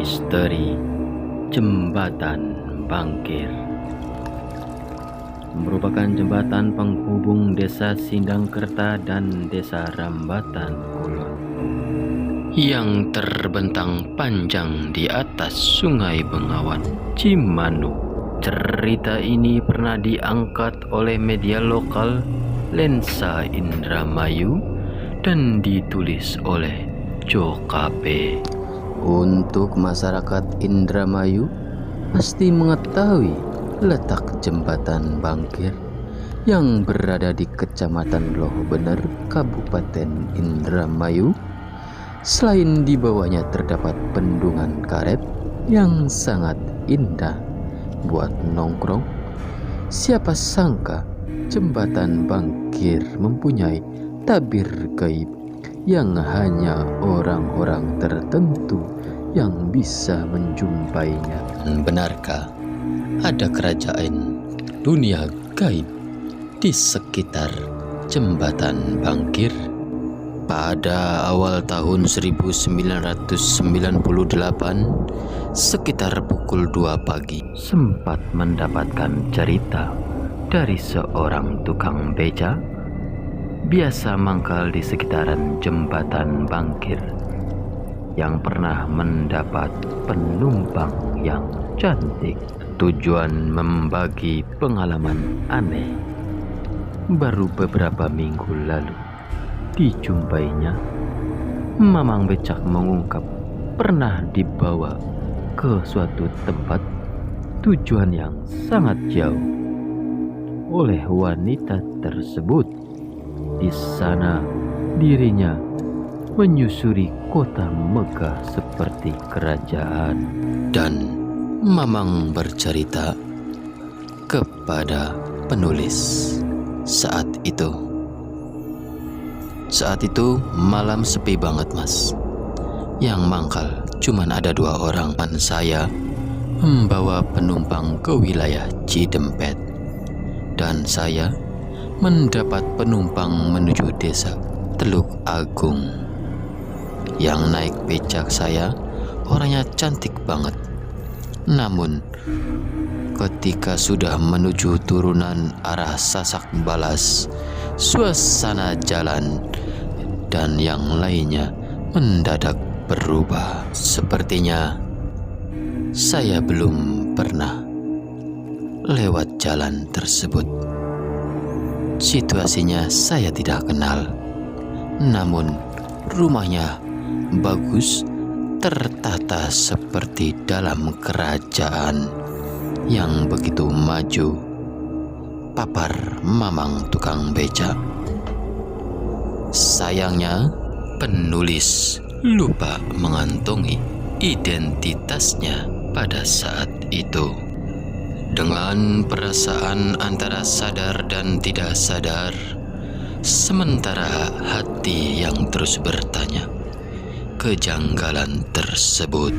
Misteri Jembatan Bangkir merupakan jembatan penghubung Desa Sindangkerta dan Desa Rambatan Kulon yang terbentang panjang di atas Sungai Bengawan, Cimanuk. Cerita ini pernah diangkat oleh media lokal Lensa Indramayu dan ditulis oleh Jokape. Untuk masyarakat Indramayu pasti mengetahui letak jembatan Bangkir yang berada di Kecamatan Loh Bener, Kabupaten Indramayu. Selain di bawahnya terdapat bendungan karet yang sangat indah buat nongkrong, siapa sangka jembatan Bangkir mempunyai tabir gaib yang hanya orang-orang tertentu yang bisa menjumpainya. Benarkah ada kerajaan dunia gaib di sekitar jembatan Bangkir? Pada awal tahun 1998, sekitar pukul 2 pagi, sempat mendapatkan cerita dari seorang tukang beca biasa mangkal di sekitaran jembatan Bangkir yang pernah mendapat penumpang yang cantik. Tujuan membagi pengalaman aneh. Baru beberapa minggu lalu dijumpainya, Mamang Becak mengungkap pernah dibawa ke suatu tempat tujuan yang sangat jauh oleh wanita tersebut. Di sana dirinya menyusuri kota megah seperti kerajaan, dan Mamang bercerita kepada penulis saat itu malam sepi banget, Mas. Yang mangkal cuman ada 2 orang. Dan saya membawa penumpang ke wilayah Cidempet, dan saya mendapat penumpang menuju desa Teluk Agung. Yang naik becak saya orangnya cantik banget. Namun ketika sudah menuju turunan arah Sasak Balas, suasana jalan dan yang lainnya mendadak berubah. Sepertinya saya belum pernah lewat jalan tersebut. Situasinya saya tidak kenal, namun rumahnya bagus, tertata seperti dalam kerajaan yang begitu maju, papar Mamang tukang beca. Sayangnya penulis lupa mengantongi identitasnya pada saat itu. Dengan perasaan antara sadar dan tidak sadar, sementara hati yang terus bertanya, kejanggalan tersebut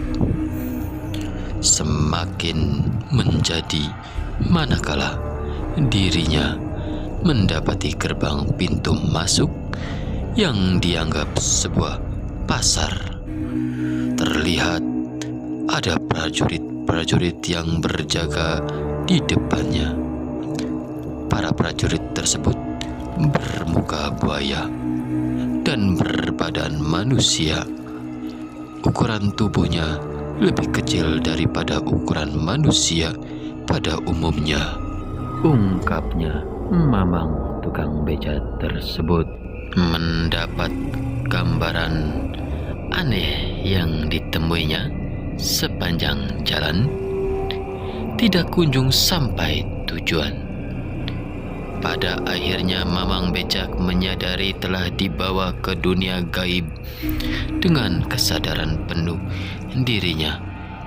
semakin menjadi manakala dirinya mendapati gerbang pintu masuk yang dianggap sebuah pasar. Terlihat ada prajurit yang berjaga di depannya. Para prajurit tersebut bermuka buaya dan berbadan manusia. Ukuran tubuhnya lebih kecil daripada ukuran manusia pada umumnya, ungkapnya Mamang tukang beca tersebut. Mendapat gambaran aneh yang ditemuinya sepanjang jalan, tidak kunjung sampai tujuan. Pada akhirnya Mamang Becak menyadari telah dibawa ke dunia gaib. Dengan kesadaran penuh, dirinya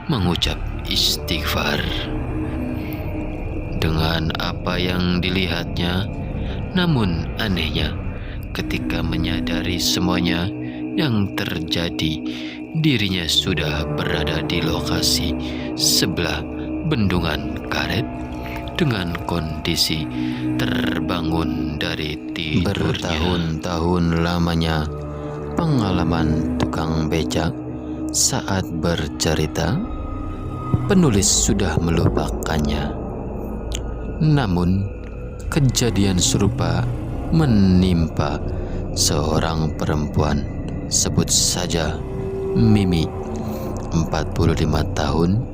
mengucap istighfar. Dengan apa yang dilihatnya, namun anehnya, ketika menyadari semuanya yang terjadi, dirinya sudah berada di lokasi sebelah bendungan karet dengan kondisi terbangun dari tidurnya. Bertahun-tahun lamanya pengalaman tukang becak Saat bercerita, penulis sudah melupakannya. Namun, kejadian serupa menimpa seorang perempuan, sebut saja Mimi, 45 tahun,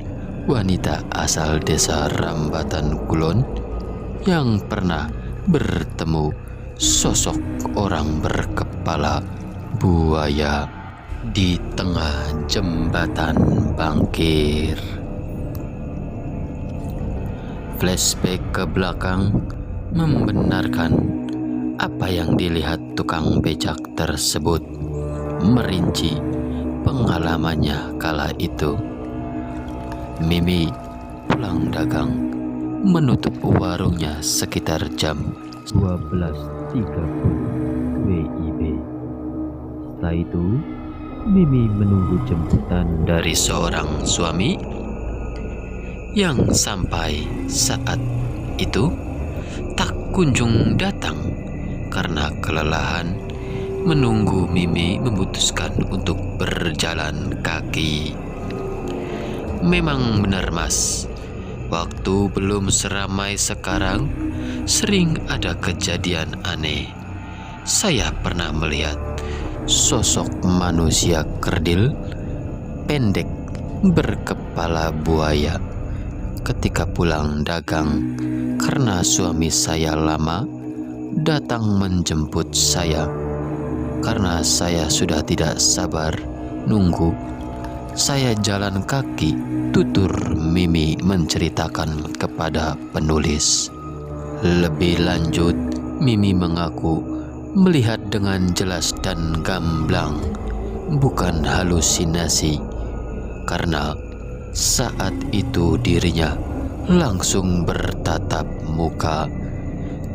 wanita asal desa Rambatan Kulon, yang pernah bertemu sosok orang berkepala buaya di tengah jembatan Bangkir. Flashback ke belakang membenarkan apa yang dilihat tukang becak tersebut, merinci pengalamannya kala itu. Mimi pulang dagang, menutup warungnya sekitar jam 12.30 WIB. Setelah itu, Mimi menunggu jemputan dari seorang suami yang sampai saat itu tak kunjung datang. Karena kelelahan menunggu, Mimi memutuskan untuk berjalan kaki. Memang benar Mas, waktu belum seramai sekarang sering ada kejadian aneh. Saya pernah melihat sosok manusia kerdil pendek berkepala buaya ketika pulang dagang, karena suami saya lama datang menjemput saya. Karena saya sudah tidak sabar nunggu, saya jalan kaki, tutur Mimi menceritakan kepada penulis. Lebih lanjut, Mimi mengaku melihat dengan jelas dan gamblang, bukan halusinasi, karena saat itu dirinya langsung bertatap muka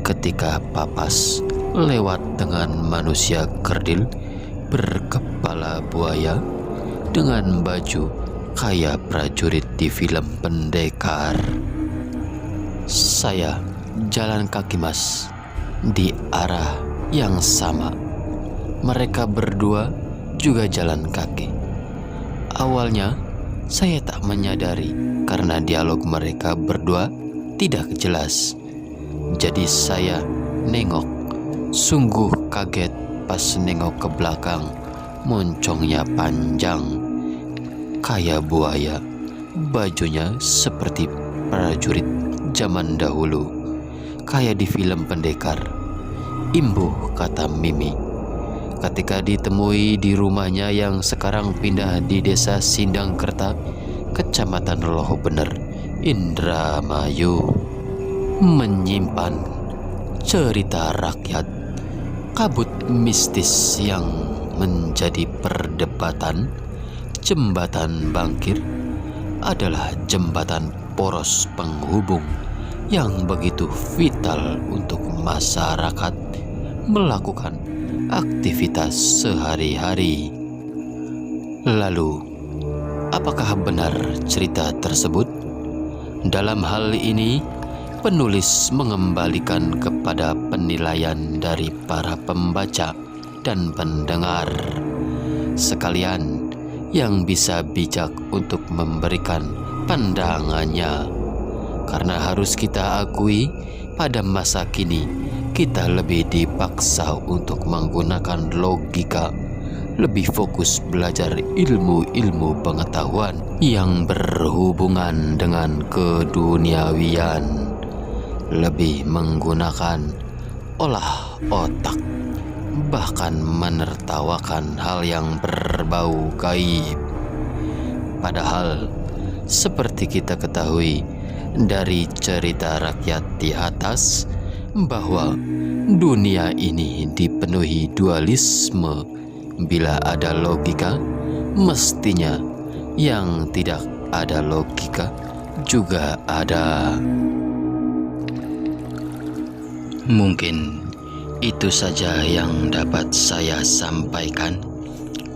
ketika papas lewat dengan manusia kerdil berkepala buaya dengan baju kayak prajurit di film pendekar. Saya jalan kaki Mas, di arah yang sama. Mereka berdua juga jalan kaki. Awalnya saya tak menyadari karena dialog mereka berdua tidak jelas. Jadi saya nengok, sungguh kaget pas nengok ke belakang. Moncongnya panjang kayak buaya, bajunya seperti prajurit zaman dahulu, kayak di film pendekar. Imbuh, kata Mimi, ketika ditemui di rumahnya yang sekarang pindah di desa Sindangkerta, Kecamatan Loho Bener, Indramayu, menyimpan cerita rakyat kabut mistis yang menjadi perdebatan. Jembatan Bangkir adalah jembatan poros penghubung yang begitu vital untuk masyarakat melakukan aktivitas sehari-hari. Lalu, apakah benar cerita tersebut? Dalam hal ini, penulis mengembalikan kepada penilaian dari para pembaca dan pendengar sekalian yang bisa bijak untuk memberikan pandangannya. Karena harus kita akui, pada masa kini kita lebih dipaksa untuk menggunakan logika, lebih fokus belajar ilmu-ilmu pengetahuan yang berhubungan dengan keduniawian, lebih menggunakan olah otak, bahkan menertawakan hal yang berbau gaib. Padahal seperti kita ketahui dari cerita rakyat di atas, bahwa dunia ini dipenuhi dualisme. Bila ada logika, mestinya yang tidak ada logika juga ada. Mungkin itu saja yang dapat saya sampaikan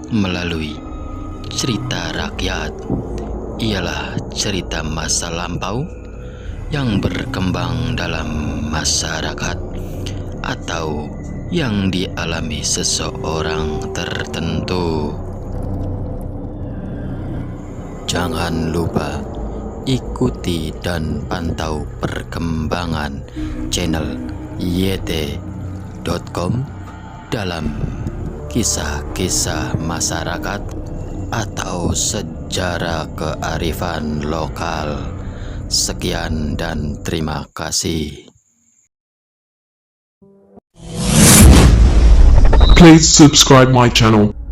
melalui cerita rakyat. Ialah cerita masa lampau yang berkembang dalam masyarakat atau yang dialami seseorang tertentu. jangan lupa ikuti dan pantau perkembangan channel yt.com dalam kisah-kisah masyarakat atau sejarah kearifan lokal. Sekian dan terima kasih. Please subscribe my channel.